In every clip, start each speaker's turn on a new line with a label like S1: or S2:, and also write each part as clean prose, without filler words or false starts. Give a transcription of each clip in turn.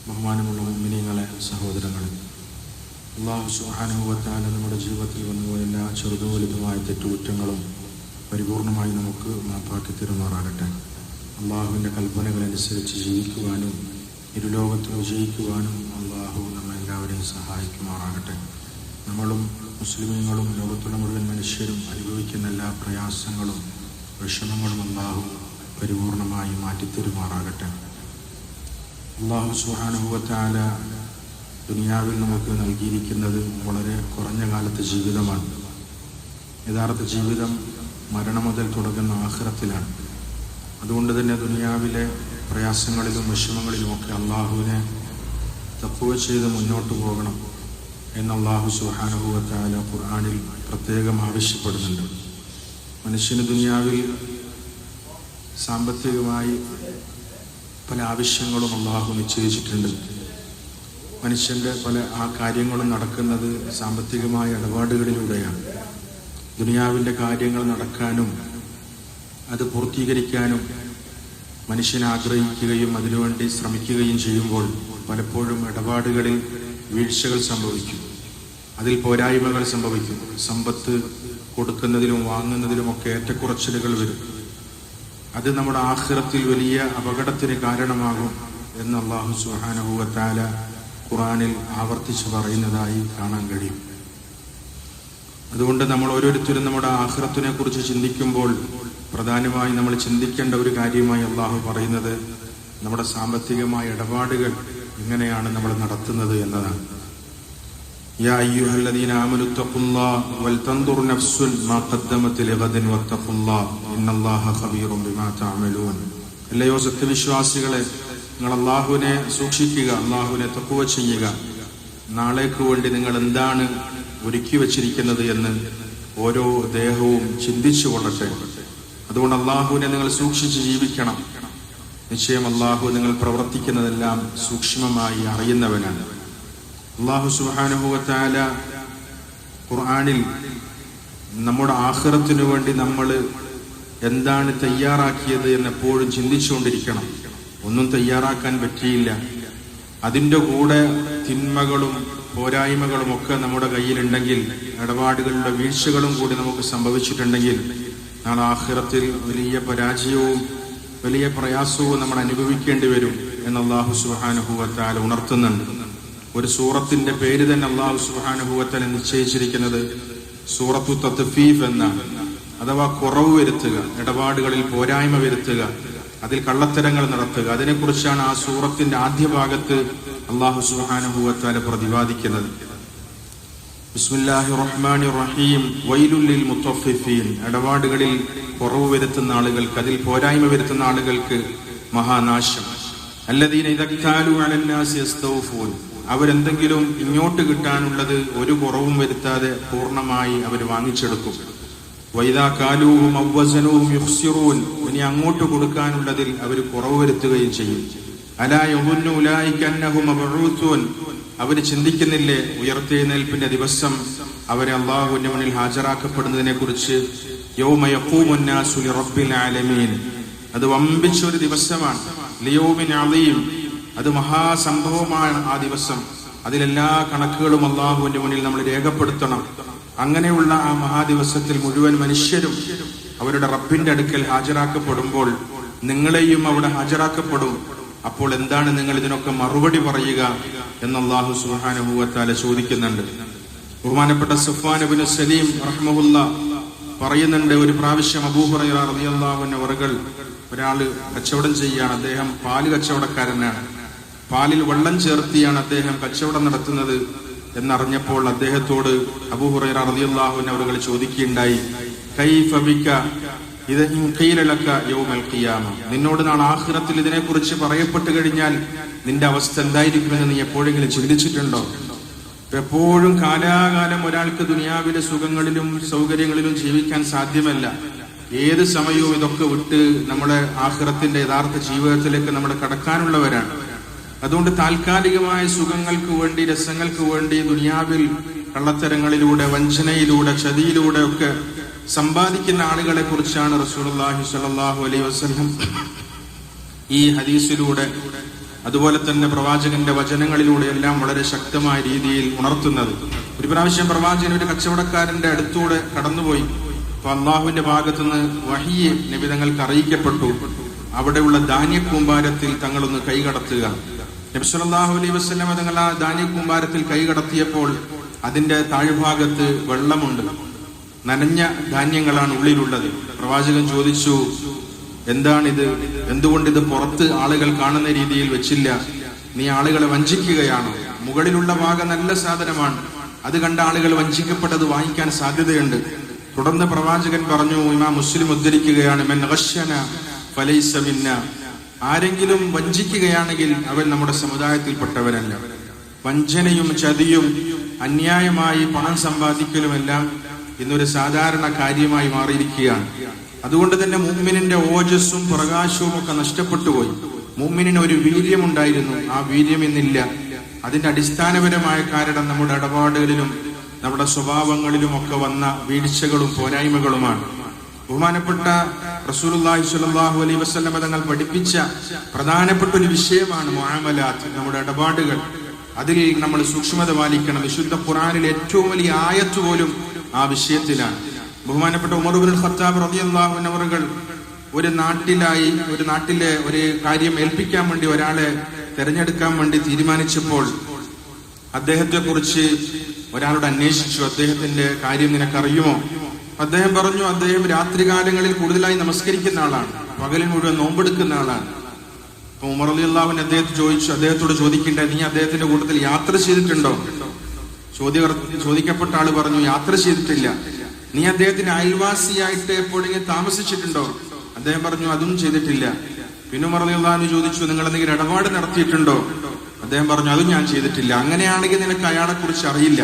S1: ബഹുമാനമുള്ള മുഅ്മിനീങ്ങളെ, സഹോദരങ്ങളെ, അല്ലാഹു സുബ്ഹാനഹു വ തആല നമ്മുടെ ജീവിതത്തിൽ വന്നുപോയ എല്ലാ ചെറുതും വലുതുമായ തെറ്റുകുറ്റങ്ങളും പരിപൂർണമായി നമുക്ക് മാപ്പാക്കി തരുമാറാകട്ടെ. അള്ളാഹുവിൻ്റെ കൽപ്പനകളനുസരിച്ച് ജീവിക്കുവാനും ഇരുലോകത്ത് വിജയിക്കുവാനും അള്ളാഹു നമ്മെല്ലാവരെയും സഹായിക്കുമാറാകട്ടെ. നമ്മളും മുസ്ലിമീങ്ങളും ലോകത്തുള്ള മുഴുവൻ മനുഷ്യരും അനുഭവിക്കുന്ന എല്ലാ പ്രയാസങ്ങളും വിഷമങ്ങളും അള്ളാഹു പരിപൂർണമായി മാറ്റിത്തരുമാറാകട്ടെ. അല്ലാഹു സുബ്ഹാനഹു വ തആല ദുനിയാവിൽ നമുക്ക് നൽകിയിരിക്കുന്നത് വളരെ കുറഞ്ഞ കാലത്തെ ജീവിതമാണ്. യഥാർത്ഥ ജീവിതം മരണം മുതൽ തുടങ്ങുന്ന ആഖിറത്തിലാണ്. അതുകൊണ്ട് തന്നെ ദുനിയാവിലെ പ്രയാസങ്ങളിലും വിഷമങ്ങളിലുമൊക്കെ അള്ളാഹുവിനെ തഖ്വ ചെയ്ത് മുന്നോട്ട് പോകണം എന്ന് അല്ലാഹു സുബ്ഹാനഹു വ തആല ഖുർആനിൽ പ്രത്യേകം ആവശ്യപ്പെടുന്നുണ്ട്. മനുഷ്യന് ദുനിയാവിൽ സാമ്പത്തികമായി പല ആവശ്യങ്ങളും അള്ളാഹു നിശ്ചയിച്ചിട്ടുണ്ട്. മനുഷ്യൻ്റെ പല കാര്യങ്ങളും നടക്കുന്നത് സാമ്പത്തികമായ ഇടപാടുകളിലൂടെയാണ്. ദുനിയാവിൻ്റെ കാര്യങ്ങൾ നടക്കാനും അത് പൂർത്തീകരിക്കാനും മനുഷ്യൻ ആഗ്രഹിക്കുകയും അതിനുവേണ്ടി ശ്രമിക്കുകയും ചെയ്യുമ്പോൾ പലപ്പോഴും ഇടപാടുകളിൽ വീഴ്ചകൾ സംഭവിക്കും, അതിൽ പോരായ്മകൾ സംഭവിക്കും. സമ്പത്ത് കൊടുക്കുന്നതിലും വാങ്ങുന്നതിലുമൊക്കെ ഏറ്റക്കുറച്ചിലുകൾ വരും. അത് നമ്മുടെ ആഖിറത്തിൽ വലിയ അപകടത്തിന് കാരണമാകും എന്ന് അല്ലാഹു സുബ്ഹാനഹു വ തആല ഖുർആനിൽ ആവർത്തിച്ച് പറയുന്നതായി കാണാൻ കഴിയും. അതുകൊണ്ട് നമ്മൾ ഓരോരുത്തരും നമ്മുടെ ആഖിറത്തിനെ കുറിച്ച് ചിന്തിക്കുമ്പോൾ പ്രധാനമായി നമ്മൾ ചിന്തിക്കേണ്ട ഒരു കാര്യമായി അല്ലാഹു പറയുന്നത് നമ്മുടെ സാമ്പത്തികമായ ഇടപാടുകൾ എങ്ങനെയാണ് നമ്മൾ നടത്തുന്നത് എന്നതാണ്. യാ അയ്യുഹല്ലദീന ആമനു തഖുല്ലാഹ വൽതൻദുർ നഫ്സുൻ മാ ഖദ്ദമത് ലിഗദിൻ വത്തഖുല്ലാഹ ഇന്നല്ലാഹ ഖബീറുൻ ബിമാ തഅമലൂൻ. അല്ലയോ സത്യവിശ്വാസികളെ, നിങ്ങൾ അല്ലാഹുവിനെ സൂക്ഷിക്കുക, അല്ലാഹുവിനെ തഖ്വ ചെയ്യുക. നാളേക്ക് വേണ്ടി നിങ്ങൾ എന്താണ് ഒരുക്കി വച്ചിരിക്കുന്നത് എന്ന് ഓരോ ദേഹവും ചിന്തിച്ചു കൊള്ളട്ടെ. അതുകൊണ്ട് അല്ലാഹുവിനെ നിങ്ങൾ സൂക്ഷിച്ച് ജീവിക്കണം. നിശ്ചയം അല്ലാഹു നിങ്ങൾ പ്രവർത്തിക്കുന്നതെല്ലാം സൂക്ഷ്മമായി അറിയുന്നവനാണ്. അല്ലാഹു സുബ്ഹാനഹു വ തആല ഖുർആനിൽ നമ്മുടെ ആഖിറത്തിനു വേണ്ടി നമ്മൾ എന്താണ് തയ്യാറാക്കിയത് എന്ന് എപ്പോഴും ചിന്തിച്ചുകൊണ്ടിരിക്കണം. ഒന്നും തയ്യാറാക്കാൻ പറ്റിയില്ല, അതിൻ്റെ കൂടെ തിന്മകളും പോരായ്മകളും ഒക്കെ നമ്മുടെ കയ്യിലുണ്ടെങ്കിൽ, ഇടപാടുകളുടെ വീഴ്ചകളും കൂടി നമുക്ക് സംഭവിച്ചിട്ടുണ്ടെങ്കിൽ നാളെ ആഖിറത്തിൽ വലിയ പരാജയവും വലിയ പ്രയാസവും നമ്മൾ അനുഭവിക്കേണ്ടി വരും എന്ന് അല്ലാഹു സുബ്ഹാനഹു വ തആല ഉണർത്തുന്നുണ്ട്. ഒരു സൂറത്തിന്റെ പേര് തന്നെ അല്ലാഹു സുബ്ഹാനഹു വ തആല നിശ്ചയിച്ചിരിക്കുന്നത് സൂറത്തു തത്ഫീഫ് എന്നാണ്. അഥവാ കുറവ് വരുത്തുക, ഇടപാടുകളിൽ പോരായ്മ വരുത്തുക, അതിൽ കള്ളത്തരങ്ങൾ നടത്തുക. അതിനെക്കുറിച്ചാണ് ആ സൂറത്തിന്റെ ആദ്യ ഭാഗത്ത് അല്ലാഹു സുബ്ഹാനഹു വ തആല പ്രതിപാദിക്കുന്നത്. ബിസ്മില്ലാഹിർ റഹ്മാനിർ റഹീം വൈലുൽ ലിൽ മുത്തഫിഫീൻ. ഇടപാടുകളിൽ കുറവ് വരുത്തുന്ന ആളുകൾക്ക്, അതിൽ പോരായ്മ വരുത്തുന്ന ആളുകൾക്ക് മഹാനാശം. അല്ലദീന ഇദക്താലു അലന്നാസി യസ്തൗഫൂൻ. അവരെന്തെങ്കിലും ഇങ്ങോട്ട് കിട്ടാനുള്ളത് ഒരു കുറവും വരുത്താതെ പൂർണ്ണമായി അവർ വാങ്ങിച്ചെടുക്കും. വൈദാ കാലൂഹും അവ്വസനൂഹും യുഖ്സിറൂൻ. ഇനി അങ്ങോട്ട് കൊടുക്കാനുള്ളതിൽ അവർ കുറവ് വരുത്തുകയും ചെയ്യും. അലാ യദുന്നു ഉലൈക അന്നഹും മബ്ഊസൂൻ. അവർ ചിന്തിക്കുന്നില്ലേ ഉയർത്തെഴുന്നേൽപ്പിന്റെ ദിവസം അവരെ അല്ലാഹുവിന്റെ മുന്നിൽ ഹാജരാക്കപ്പെടുന്നതിനെ കുറിച്ച്. യൗമ യഖൂമുൻ നാസു ലിറബ്ബിൽ ആലമീൻ. അത് വമ്പിച്ച ഒരു ദിവസമാണ്. ലിയൗമിൻ അളീം. അത് മഹാസംഭവമാണ് ആ ദിവസം. അതിലെല്ലാ കണക്കുകളും അല്ലാഹുവിന്റെ മുന്നിൽ നമ്മൾ രേഖപ്പെടുത്തണം. അങ്ങനെയുള്ള ആ മഹാദിവസത്തിൽ മുഴുവൻ മനുഷ്യരും അവരുടെ റബ്ബിന്റെ അടുക്കൽ ഹാജരാക്കപ്പെടുമ്പോൾ നിങ്ങളെയും അവിടെ ഹാജരാക്കപ്പെടും. അപ്പോൾ എന്താണ് നിങ്ങൾ ഇതിനൊക്കെ മറുപടി പറയുക എന്ന് അല്ലാഹു സുബ്ഹാനഹു വ തആല ചോദിക്കുന്നുണ്ട്. ബഹുമാനപ്പെട്ട സഫ്വാൻ ഇബ്നു സലീം റഹ്മഹുല്ലാഹ് പറയുന്നുണ്ട്, ഒരു പ്രാവശ്യം അബൂ ഹുറൈറ റളിയല്ലാഹു അൻഹു അവர்கள் ഒരാള് കച്ചവടം ചെയ്യുകയാണ്. അദ്ദേഹം പാല് കച്ചവടക്കാരനാണ്. പാലിൽ വെള്ളം ചേർത്തിയാണ് അദ്ദേഹം കച്ചവടം നടത്തുന്നത് എന്നറിഞ്ഞപ്പോൾ അദ്ദേഹത്തോട് അബൂ ഹുറൈറ റളിയല്ലാഹു അൻഹു അവர்கள் ചോദിക്കുകയുണ്ടായി, കൈഫ ബിക ഇദ ഇൻ ഖീല ലക യൗമൽ ഖിയാമ. നിന്നോട് നാളെ ആഖിറത്തിൽ ഇതിനെക്കുറിച്ച് പറയപ്പെട്ടു കഴിഞ്ഞാൽ നിന്റെ അവസ്ഥ എന്തായിരിക്കുമെന്ന് നീ എപ്പോഴെങ്കിലും ചിന്തിച്ചിട്ടുണ്ടോ? എപ്പോഴും കാലാകാലം ഒരാൾക്ക് ദുനിയാവിലെ സുഖങ്ങളിലും സൗകര്യങ്ങളിലും ജീവിക്കാൻ സാധ്യമല്ല. ഏത് സമയവും ഇതൊക്കെ വിട്ട് നമ്മുടെ ആഖിറത്തിന്റെ യഥാർത്ഥ ജീവിതത്തിലേക്ക് നമ്മൾ കടക്കാനുള്ളവരാണ്. അതുകൊണ്ട് താൽക്കാലികമായ സുഖങ്ങൾക്ക് വേണ്ടി, രസങ്ങൾക്ക് വേണ്ടി ദുനിയാവിൽ കള്ളത്തരങ്ങളിലൂടെ, വഞ്ചനയിലൂടെ, ചതിയിലൂടെ ഒക്കെ സമ്പാദിക്കുന്ന ആളുകളെ കുറിച്ചാണ് റസൂലുള്ളാഹി സ്വല്ലല്ലാഹു അലൈഹി വസല്ലം ഈ ഹദീസിലൂടെ അതുപോലെ തന്നെ പ്രവാചകന്റെ വചനങ്ങളിലൂടെയെല്ലാം വളരെ ശക്തമായ രീതിയിൽ ഉണർത്തുന്നത്. ഒരു പ്രാവശ്യം പ്രവാചകൻ ഒരു കച്ചവടക്കാരന്റെ അടുത്തൂടെ കടന്നുപോയി. അപ്പൊ അള്ളാഹുവിന്റെ ഭാഗത്തുനിന്ന് വഹിയ് നബി തങ്ങൾക്ക് അറിയിക്കപ്പെട്ടു, അവിടെയുള്ള ധാന്യക്കൂമ്പാരത്തിൽ തങ്ങളൊന്ന് കൈകടത്തുക. നബി സല്ലല്ലാഹു അലൈഹി വസല്ലം തങ്ങൾ ആ ധാന്യക്കൂമ്പാരത്തിൽ കൈകടത്തിയപ്പോൾ അതിന്റെ താഴ്ഭാഗത്ത് വെള്ളമുണ്ട്, നനഞ്ഞ ധാന്യങ്ങളാണ് ഉള്ളിലുള്ളത്. പ്രവാചകൻ ചോദിച്ചു, എന്താണിത്? എന്തുകൊണ്ടിത് പുറത്ത് ആളുകൾ കാണുന്ന രീതിയിൽ വെച്ചില്ല? നീ ആളുകളെ വഞ്ചിക്കുകയാണോ? മുകളിലുള്ള ഭാഗം നല്ല സാധനമാണ്, അത് കണ്ട ആളുകൾ വഞ്ചിക്കപ്പെട്ടത് വാങ്ങിക്കാൻ സാധ്യതയുണ്ട്. തുടർന്ന് പ്രവാചകൻ പറഞ്ഞു, ഇമാം മുസ്ലിം ഉദ്ധരിക്കുകയാണ്, മൻ ഗശ്ശന ഫലൈസ മിന്ന. ആരെങ്കിലും വഞ്ചിക്കുകയാണെങ്കിൽ അവൻ നമ്മുടെ സമുദായത്തിൽപ്പെട്ടവരല്ല. വഞ്ചനയും ചതിയും അന്യായമായി പണം സമ്പാദിക്കലുമെല്ലാം ഇന്നൊരു സാധാരണ കാര്യമായി മാറിയിരിക്കുകയാണ്. അതുകൊണ്ട് തന്നെ മുഅ്മിനിന്റെ ഓജസ്സും പ്രകാശവും ഒക്കെ നഷ്ടപ്പെട്ടുപോയി. മുഅ്മിനിന് ഒരു വീര്യമുണ്ടായിരുന്നു, ആ വീര്യം ഇന്നില്ല. അതിന്റെ അടിസ്ഥാനപരമായ കാരണം നമ്മുടെ ഇടപാടുകളിലും നമ്മുടെ സ്വഭാവങ്ങളിലും ഒക്കെ വന്ന വീഴ്ചകളും പോരായ്മകളുമാണ്. ബഹുമാനപ്പെട്ട റസൂലുള്ളാഹി സ്വല്ലല്ലാഹു അലൈഹി വസല്ലം തങ്ങൾ പഠിപ്പിച്ച പ്രധാനപ്പെട്ട ഒരു വിഷയമാണ് മുആമലാത്ത്, നമ്മുടെ ഇടപാടുകൾ. അതിൽ നമ്മൾ സൂക്ഷ്മത പാലിക്കണം. വിശുദ്ധ ഖുർആനിലെ ഏറ്റവും വലിയ ആയത്ത് പോലും ആ വിഷയത്തിലാണ്. ബഹുമാനപ്പെട്ട ഉമർ ഇബ്നുൽ ഖത്താബ് റളിയല്ലാഹു അൻഹു അവர்கள் ഒരു നാട്ടിലെ ഒരു കാര്യം ഏൽപ്പിക്കാൻ വേണ്ടി ഒരാളെ തെരഞ്ഞെടുക്കാൻ വേണ്ടി തീരുമാനിച്ചപ്പോൾ അദ്ദേഹത്തെ കുറിച്ച് ഒരാളോട് അന്വേഷിച്ചു, അദ്ദേഹത്തിന്റെ കാര്യം നിനക്കറിയുമോ? അദ്ദേഹം പറഞ്ഞു, അദ്ദേഹം രാത്രികാലങ്ങളിൽ കൂടുതലായി നമസ്കരിക്കുന്ന ആളാണ്, പകലിൽ മുഴുവൻ നോമ്പെടുക്കുന്ന ആളാണ്. അപ്പൊ ഉമർ റളിയല്ലാഹു അൻഹു അദ്ദേഹത്തോട് ചോദിക്കണ്ടേ, നീ അദ്ദേഹത്തിന്റെ കൂട്ടത്തിൽ യാത്ര ചെയ്തിട്ടുണ്ടോ? ചോദിക്കപ്പെട്ട ആള് പറഞ്ഞു, യാത്ര ചെയ്തിട്ടില്ല. നീ അദ്ദേഹത്തിന് അയൽവാസിയായിട്ട് എപ്പോഴെങ്കിലും താമസിച്ചിട്ടുണ്ടോ? അദ്ദേഹം പറഞ്ഞു, അതും ചെയ്തിട്ടില്ല. പിന്നെ ഉമർ റളിയല്ലാഹു അൻഹു ചോദിച്ചു, നിങ്ങൾ എന്തെങ്കിലും ഇടപാട് നടത്തിയിട്ടുണ്ടോ? അദ്ദേഹം പറഞ്ഞു, അതും ഞാൻ ചെയ്തിട്ടില്ല. അങ്ങനെയാണെങ്കിൽ നിനക്ക് അയാളെ കുറിച്ച് അറിയില്ല.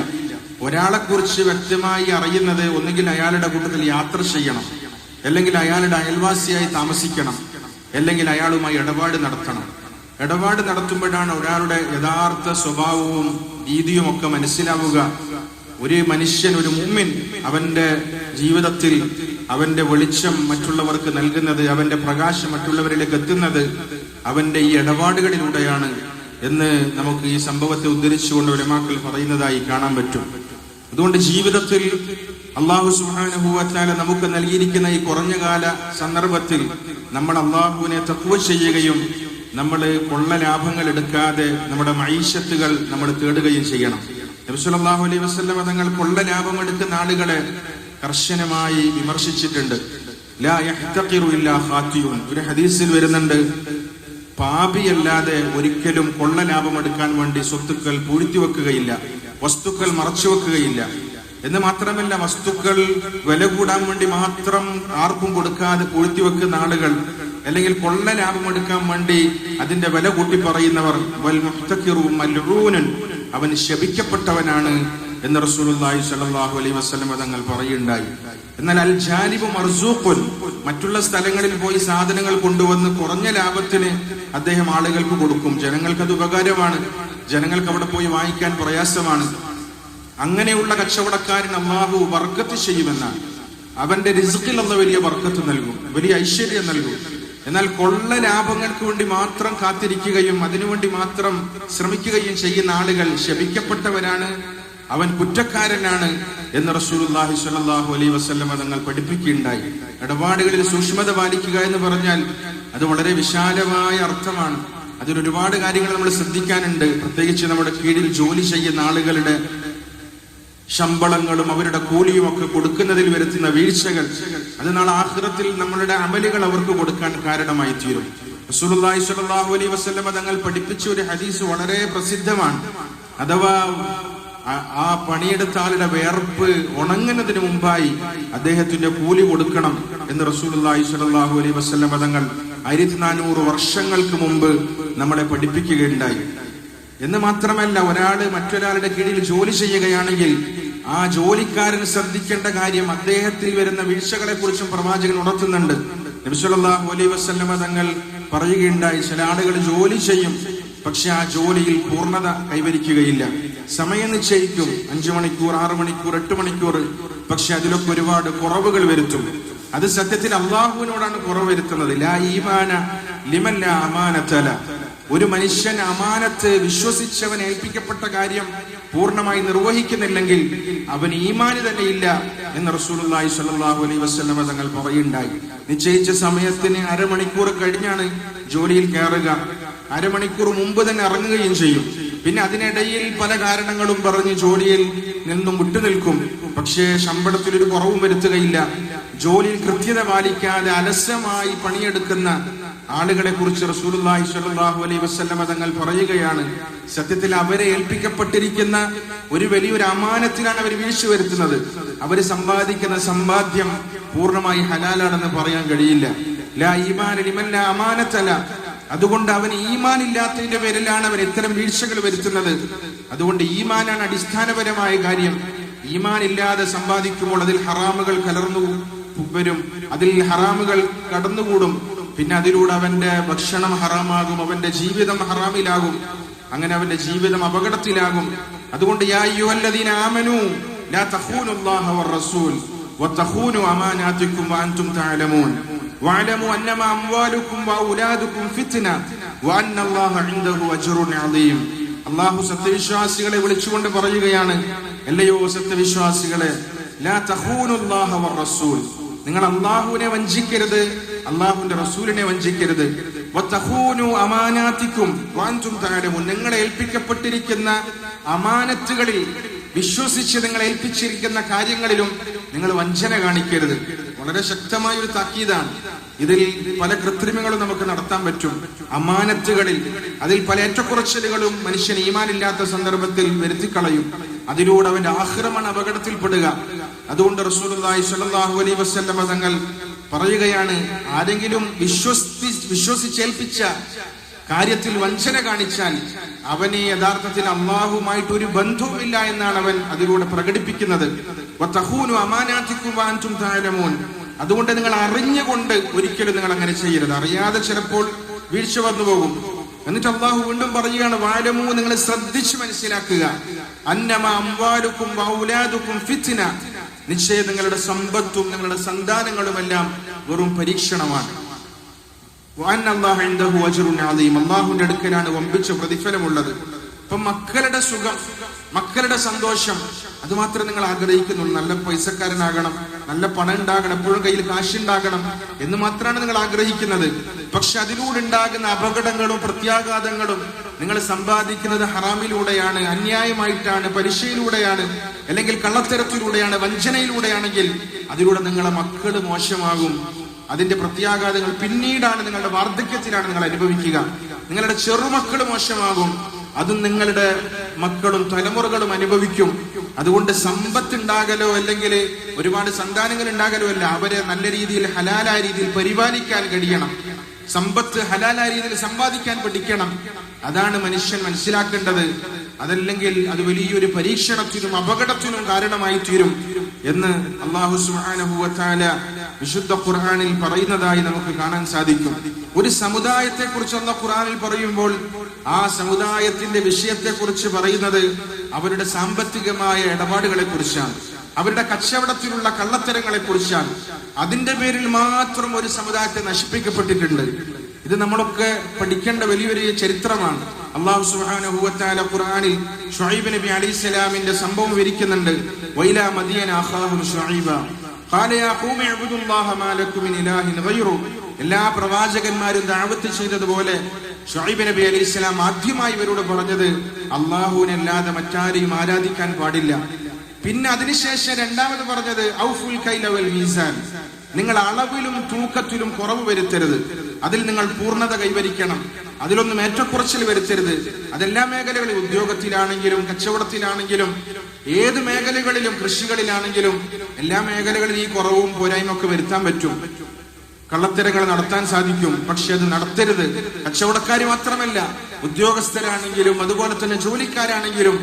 S1: ഒരാളെ കുറിച്ച് വ്യക്തമായി അറിയുന്നത് ഒന്നുകിൽ അയാളുടെ കൂട്ടത്തിൽ യാത്ര ചെയ്യണം, അല്ലെങ്കിൽ അയാളുടെ അയൽവാസിയായി താമസിക്കണം, അല്ലെങ്കിൽ അയാളുമായി ഇടപാട് നടത്തണം. ഇടപാട് നടത്തുമ്പോഴാണ് ഒരാളുടെ യഥാർത്ഥ സ്വഭാവവും രീതിയും ഒക്കെ മനസ്സിലാവുക. ഒരു മനുഷ്യൻ, ഒരു മുഅ്മിൻ, അവന്റെ ജീവിതത്തിൽ അവന്റെ വെളിച്ചം മറ്റുള്ളവർക്ക് നൽകുന്നത്, അവന്റെ പ്രകാശം മറ്റുള്ളവരിലേക്ക് എത്തുന്നത് അവന്റെ ഈ ഇടപാടുകളിലൂടെയാണ് എന്ന് നമുക്ക് ഈ സംഭവത്തെ ഉദ്ധരിച്ചുകൊണ്ട് ഉലമാക്കൾ പറയുന്നതായി കാണാൻ പറ്റും. അതുകൊണ്ട് ജീവിതത്തിൽ അല്ലാഹു സുബ്ഹാനഹു വ തആല നമുക്ക് നൽകിയിരിക്കുന്ന ഈ കുറഞ്ഞ കാല സന്ദർഭത്തിൽ നമ്മൾ അല്ലാഹുവിനെ തഖ്വ ചെയ്യുകയും നമ്മൾ കൊള്ള ലാഭങ്ങൾ എടുക്കാതെ നമ്മുടെ മഈശത്തുകൾ നമ്മൾ തേടുകയും ചെയ്യണം. നബി സല്ലല്ലാഹു അലൈഹി വസല്ലം തങ്ങൾ കൊള്ള ലാഭം എടുക്കുന്ന ആളുകളെ കർശനമായി വിമർശിച്ചിട്ടുണ്ട്. ലാ യഹ്തഖിറു ഇല്ലാ ഖാതിഉൻ. ഒരു ഹദീസിൽ വരുന്നുണ്ട്, പാപിയല്ലാതെ ഒരിക്കലും കൊള്ള ലാഭം എടുക്കാൻ വേണ്ടി സ്വത്തുക്കൾ പൂഴ്ത്തിവെക്കുകയില്ല, വസ്തുക്കൾ മറച്ചു വെക്കുകയില്ല. എന്ന് മാത്രമല്ല, വസ്തുക്കൾ വില കൂടാൻ വേണ്ടി മാത്രം ആർക്കും കൊടുക്കാതെ പൂഴ്ത്തിവെക്കുന്ന ആളുകൾ, അല്ലെങ്കിൽ കൊള്ള ലാഭം എടുക്കാൻ വേണ്ടി അതിന്റെ വില കൂട്ടി പറയുന്നവർ, വൽ മുഹ്തഖിറു മൽഊനൻ, അവൻ ശപിക്കപ്പെട്ടവനാണ് എന്ന് റസൂലുള്ളാഹി സ്വല്ലല്ലാഹു അലൈഹി വസല്ലം തങ്ങൾ പറയുണ്ടായി. എന്നാൽ അൽ ജാലിബു മർസൂഖുൻ, മറ്റുള്ള സ്ഥലങ്ങളിൽ പോയി സാധനങ്ങൾ കൊണ്ടുവന്ന് കുറഞ്ഞ ലാഭത്തിന് അദ്ദേഹം ആളുകൾക്ക് കൊടുക്കും. ജനങ്ങൾക്ക് അത് ഉപകാരമാണ്, ജനങ്ങൾക്ക് അവിടെ പോയി വാങ്ങിക്കാൻ പ്രയാസമാണ്. അങ്ങനെയുള്ള കച്ചവടക്കാരൻ അല്ലാഹു ബർക്കത്ത് ചെയ്യുമെന്നാണ്. അവന്റെ റിസ്ഖിൽ അല്ലാഹു വലിയ ബർക്കത്ത് നൽകും, വലിയ ഐശ്വര്യം നൽകും. എന്നാൽ കൊള്ള ലാഭങ്ങൾക്ക് വേണ്ടി മാത്രം കാത്തിരിക്കുകയും അതിനുവേണ്ടി മാത്രം ശ്രമിക്കുകയും ചെയ്യുന്ന ആളുകൾ ശപിക്കപ്പെട്ടവരാണ്, അവൻ കുറ്റക്കാരനാണ് എന്ന് റസൂലുള്ളാഹി സ്വല്ലല്ലാഹു അലൈഹി വസല്ലം തങ്ങൾ പഠിപ്പിക്കുകയുണ്ടായി. ഇടപാടുകളിൽ സൂക്ഷ്മത പാലിക്കുക എന്ന് പറഞ്ഞാൽ അത് വളരെ വിശാലമായ അർത്ഥമാണ്. അതിലൊരുപാട് കാര്യങ്ങൾ നമ്മൾ ശ്രദ്ധിക്കാനുണ്ട്. പ്രത്യേകിച്ച് നമ്മുടെ കീഴിൽ ജോലി ചെയ്യുന്ന ആളുകളുടെ ശമ്പളങ്ങളും അവരുടെ കൂലിയും ഒക്കെ കൊടുക്കുന്നതിൽ വരുത്തുന്ന വീഴ്ചകൾ, അത് നാളെ ആഖിറത്തിൽ നമ്മളുടെ അമലുകൾ അവർക്ക് കൊടുക്കാൻ കാരണമായി തീരും. റസൂലുള്ളാഹി സ്വല്ലല്ലാഹു അലൈഹി വസല്ലം തങ്ങൾ പഠിപ്പിച്ച ഒരു ഹദീസ് വളരെ പ്രസിദ്ധമാണ്. അഥവാ ആ പണിയെടുത്ത ആളുടെ വേർപ്പ് ഉണങ്ങുന്നതിന് മുമ്പായി അദ്ദേഹത്തിന്റെ കൂലി കൊടുക്കണം എന്ന് റസൂലുള്ളാഹി സ്വല്ലല്ലാഹു അലൈഹി വസല്ലം തങ്ങൾ 1400 വർഷങ്ങൾക്ക് മുമ്പ് നമ്മളെ പഠിപ്പിക്കുകയുണ്ടായി. എന്ന് മാത്രമല്ല, ഒരാള് മറ്റൊരാളുടെ കീഴിൽ ജോലി ചെയ്യുകയാണെങ്കിൽ ആ ജോലിക്കാരൻ ശ്രദ്ധിക്കേണ്ട കാര്യം, അദ്ദേഹത്തിൽ വരുന്ന വീഴ്ചകളെ കുറിച്ചും പ്രവാചകൻ ഉണർത്തുന്നുണ്ട്. നബി സല്ലല്ലാഹു അലൈഹി വസല്ലം തങ്ങൾ പറയുകയുണ്ടായി, ചില ആളുകൾ ജോലി ചെയ്യും, പക്ഷെ ആ ജോലിയിൽ പൂർണ്ണത കൈവരിക്കുകയില്ല. സമയം നിശ്ചയിക്കും, 5 മണിക്കൂർ, 6 മണിക്കൂർ, 8 മണിക്കൂർ, പക്ഷെ അതിലൊക്കെ ഒരുപാട് കുറവുകൾ വരുത്തും. അത് സത്യത്തിൽ അള്ളാഹുവിനോടാണ് കുറവ് വരുത്തുന്നത്. ലാ ഈമാന ലിമൻ ലാ അമാനത ല. ഒരു മനുഷ്യൻ അമാനത്ത് വിശ്വസിച്ചവൻ ഏൽപ്പിക്കപ്പെട്ട കാര്യം പൂർണ്ണമായി നിർവഹിക്കുന്നില്ലെങ്കിൽ അവൻ ഈമാന് തന്നെ ഇല്ല എന്ന് റസൂലുള്ളാഹി സ്വല്ലല്ലാഹു അലൈഹി വസല്ലം തങ്ങൾ പറയുണ്ടായി. നിശ്ചയിച്ച സമയത്തിന് അരമണിക്കൂർ കഴിഞ്ഞാണ് ജോലിയിൽ കയറുക, അരമണിക്കൂർ മുമ്പ് തന്നെ ഇറങ്ങുകയും ചെയ്യും. പിന്നെ അതിനിടയിൽ പല കാരണങ്ങളും പറഞ്ഞ് ജോലിയിൽ നിന്നും വിട്ടുനിൽക്കും. പക്ഷേ ശമ്പളത്തിലൊരു കുറവും വരുത്തുകയില്ല. ജോലിയിൽ കൃത്യത പാലിക്കാതെ അലസമായി പണിയെടുക്കുന്ന ആളുകളെ കുറിച്ച് റസൂലുള്ളാഹി സ്വല്ലല്ലാഹു അലൈഹി വസല്ലം തങ്ങൾ പറയുകയാണ്, സത്യത്തിൽ അവരെ ഏൽപ്പിക്കപ്പെട്ടിരിക്കുന്ന ഒരു വലിയൊരു അമാനത്തിലാണ് അവർ വീഴ്ച വരുത്തുന്നത്. അവർ സമ്പാദിക്കുന്ന സമ്പാദ്യം പൂർണ്ണമായി ഹലാലാണെന്ന് പറയാൻ കഴിയില്ല. ലാ ഈമാന ലിമൻ ലാ അമാനത ല. അതുകൊണ്ട് അവന് ഈമാൻ ഇല്ലാത്തതിന്റെ പേരിലാണ് അവൻ ഇത്തരം വീഴ്ചകൾ വരുത്തുന്നത്. അതുകൊണ്ട് ഈമാനാണ് അടിസ്ഥാനപരമായ കാര്യം. ഈമാൻ ഇല്ലാതെ സമ്പാദിക്കുമ്പോൾ അതിൽ ഹറാമുകൾ കലർന്നു വരും, അതിൽ ഹറാമുകൾ കടന്നുകൂടും. പിന്നെ അതിലൂടെ അവന്റെ ഭക്ഷണം ഹറാമാകും, അവന്റെ ജീവിതം ഹറാമിലാകും, അങ്ങനെ അവന്റെ ജീവിതം അപകടത്തിലാകും. അതുകൊണ്ട് യാ അയ്യുഹല്ലദീന ആമനൂ ലാ തഖൂനുല്ലാഹ വറസൂൽ വതഖൂനു അമാനാതികും വഅൻതും തഅലമൂൻ വഅലമു അന്നമാ അംവാലുകും വഔലാദുകും ഫിത്ന വഅന്നല്ലാഹ ഇൻദഹു അജ്റുൻ അദീം. അല്ലാഹു സത്യവിശ്വാസികളെ വിളിച്ചുകൊണ്ട് പറയുകയാണ്, അല്ലയോ സത്യവിശ്വാസികളെ, ലാ തഖൂനുല്ലാഹ വറസൂൽ, നിങ്ങൾ അല്ലാഹുവിനെ വഞ്ചിക്കരുത്, അല്ലാഹുവിന്റെ റസൂലിനെ വഞ്ചിക്കരുത്. വതഖൂനു അമാനാതികും വഅൻതും തഅലമൂൻ, നിങ്ങളെ ഏൽപ്പിക്കപ്പെട്ടിരിക്കുന്ന അമാനത്തുകളിൽ വിശ്വസിച്ച് നിങ്ങൾ ഏൽപ്പിച്ചിരിക്കുന്ന കാര്യങ്ങളിലും നിങ്ങൾ വഞ്ചന കാണിക്കരുത്. വളരെ ശക്തമായ ഒരു താക്കീതാണ്. ഇതിൽ പല കൃത്രിമങ്ങളും നമുക്ക് നടത്താൻ പറ്റും. അമാനത്തുകളിൽ അതിൽ പല ഏറ്റക്കുറച്ചിലുകളും മനുഷ്യൻ ഈമാനില്ലാത്ത സന്ദർഭത്തിൽ വരുത്തിക്കളയും. അതിലൂടെ അവന്റെ ആഖിറമാണ് അപകടത്തിൽപ്പെടുക. അതുകൊണ്ട് റസൂലുള്ളാഹി സ്വല്ലല്ലാഹു അലൈഹി വസല്ലം തങ്ങൾ പറയുകയാണ്, ആരെങ്കിലും വിശ്വസിച്ചേൽപ്പിച്ച കാര്യത്തിൽ വഞ്ചന കാണിച്ചാൽ അവന് യഥാർത്ഥത്തിൽ അള്ളാഹുമായിട്ട് ഒരു ബന്ധവുമില്ല എന്നാണ് അവൻ അതിലൂടെ പ്രകടിപ്പിക്കുന്നത്. വതഖൂനു അമാനാതികും വഅൻതും തഅലമൂൻ, അതുകൊണ്ട് നിങ്ങൾ അറിഞ്ഞുകൊണ്ട് ഒരിക്കലും നിങ്ങൾ അങ്ങനെ ചെയ്യരുത്. അറിയാതെ ചിലപ്പോൾ വീഴ്ച വന്നു പോകും. എന്നിട്ട് അള്ളാഹു വീണ്ടും പറയുകയാണ്, വഅലമൂ, നിങ്ങൾ ശ്രദ്ധിച്ച് മനസ്സിലാക്കുക, അന്നമാ അംവാലുകും വഔലാദുകും ഫിത്ന, നിശ്ചയം നിങ്ങളുടെ സമ്പത്തും നിങ്ങളുടെ സന്താനങ്ങളുമെല്ലാം വെറും പരീക്ഷണമാണ്. വഅന്നല്ലാഹ ഇൻദഹു അജ്റുൻ അദീം, അല്ലാഹുവിന്റെ അടുക്കലാണ് വമ്പിച്ച പ്രതിഫലമുള്ളത്. അപ്പൊ മക്കളുടെ സുഖം, മക്കളുടെ സന്തോഷം, അത് മാത്രം നിങ്ങൾ ആഗ്രഹിക്കുന്നുള്ളൂ. നല്ല പൈസക്കാരനാകണം, നല്ല പണം ഉണ്ടാകണം, എപ്പോഴും കയ്യിൽ കാശുണ്ടാകണം എന്ന് മാത്രമാണ് നിങ്ങൾ ആഗ്രഹിക്കുന്നത്. പക്ഷെ അതിലൂടെ ഉണ്ടാകുന്ന അപകടങ്ങളും പ്രത്യാഘാതങ്ങളും, നിങ്ങൾ സമ്പാദിക്കുന്നത് ഹറാമിലൂടെയാണ്, അന്യായമായിട്ടാണ്, പലിശയിലൂടെയാണ്, അല്ലെങ്കിൽ കള്ളത്തരത്തിലൂടെയാണ്, വഞ്ചനയിലൂടെയാണെങ്കിൽ അതിലൂടെ നിങ്ങളെ മക്കള് മോശമാകും. അതിന്റെ പ്രത്യാഘാതങ്ങൾ പിന്നീടാണ്, നിങ്ങളുടെ വാർദ്ധക്യത്തിലാണ് നിങ്ങൾ അനുഭവിക്കുക. നിങ്ങളുടെ ചെറുമക്കൾ മോശമാകും, അതും നിങ്ങളുടെ മക്കളും തലമുറകളും അനുഭവിക്കും. അതുകൊണ്ട് സമ്പത്ത് ഉണ്ടാകലോ അല്ലെങ്കിൽ ഒരുപാട് സന്താനങ്ങൾ ഉണ്ടാകലോ അല്ല, അവരെ നല്ല രീതിയിൽ ഹലാലായ രീതിയിൽ പരിപാലിക്കാൻ കഴിയണം. സമ്പത്ത് ഹലാലായ രീതിയിൽ സമ്പാദിക്കാൻ പഠിക്കണം. അതാണ് മനുഷ്യൻ മനസ്സിലാക്കേണ്ടത്. അതല്ലെങ്കിൽ അത് വലിയൊരു പരീക്ഷണത്തിനും അപകടത്തിനും കാരണമായി തീരും എന്ന് അല്ലാഹു സുബ്ഹാനഹു വ തആല വിശുദ്ധ ഖുർആനിൽ പറയുന്നതായി നമുക്ക് കാണാൻ സാധിക്കും. ഒരു സമുദായത്തെ കുറിച്ച് അല്ലാഹു ഖുർആനിൽ പറയുമ്പോൾ ആ സമുദായത്തിന്റെ വിഷയത്തെ കുറിച്ച് പറയുന്നത് അവരുടെ സാമ്പത്തികമായ ഇടപാടുകളെ കുറിച്ചാണ്, അവരുടെ കച്ചവടത്തിലുള്ള കള്ളത്തരങ്ങളെ കുറിച്ചാണ്. അതിന്റെ പേരിൽ മാത്രം ഒരു സമുദായത്തെ നശിപ്പിക്കപ്പെട്ടിട്ടുണ്ട്. ഇത് നമ്മളൊക്കെ പഠിക്കേണ്ട വലിയൊരു ചരിത്രമാണ്. അല്ലാഹു സുബ്ഹാനഹു വ തആല ഖുർആനിൽ ശുഐബ് നബി അലൈഹിസ്സലാമിന്റെ സംഭവം വിവരിക്കുന്നുണ്ട്. വൈലാ മദിയന അഖാഹു ശുഐബ ഖാല യാ ഖൗമി ഇബ്ദുല്ലാഹ മാ ലക്കും മിൻ ഇലാഹിൻ ഗൈറു. എല്ലാ പ്രവാചകന്മാരും ദഅവത്ത് ചെയ്തതുപോലെ ശുഐബ് നബി അലൈഹിസ്സലാം ആദ്യമായി ഇവരോട് പറഞ്ഞത് അല്ലാഹുവിനെ അല്ലാതെ മറ്റാരെയും ആരാധിക്കാൻ പാടില്ല. പിന്നെ അതിനുശേഷം രണ്ടാമത് പറഞ്ഞത് ഔഫുൽ കൈല വൽ മീസാൻ, നിങ്ങൾ അളവിലും തൂക്കത്തിലും കുറവ് വരുത്തരുത്, അതിൽ നിങ്ങൾ പൂർണ്ണത കൈവരിക്കണം, അതിലൊന്നും ഏറ്റക്കുറച്ചിൽ വരുത്തരുത്. അതെല്ലാ മേഖലകളിലും, ഉദ്യോഗത്തിലാണെങ്കിലും കച്ചവടത്തിലാണെങ്കിലും ഏത് മേഖലകളിലും കൃഷികളിലാണെങ്കിലും എല്ലാ മേഖലകളിലും ഈ കുറവും പോരായ്മൊക്കെ വരുത്താൻ പറ്റും. കള്ളത്തരങ്ങൾ നടത്താൻ സാധിക്കും, പക്ഷെ അത് നടത്തരുത്. കച്ചവടക്കാര് മാത്രമല്ല, ഉദ്യോഗസ്ഥരാണെങ്കിലും അതുപോലെ തന്നെ ജോലിക്കാരാണെങ്കിലും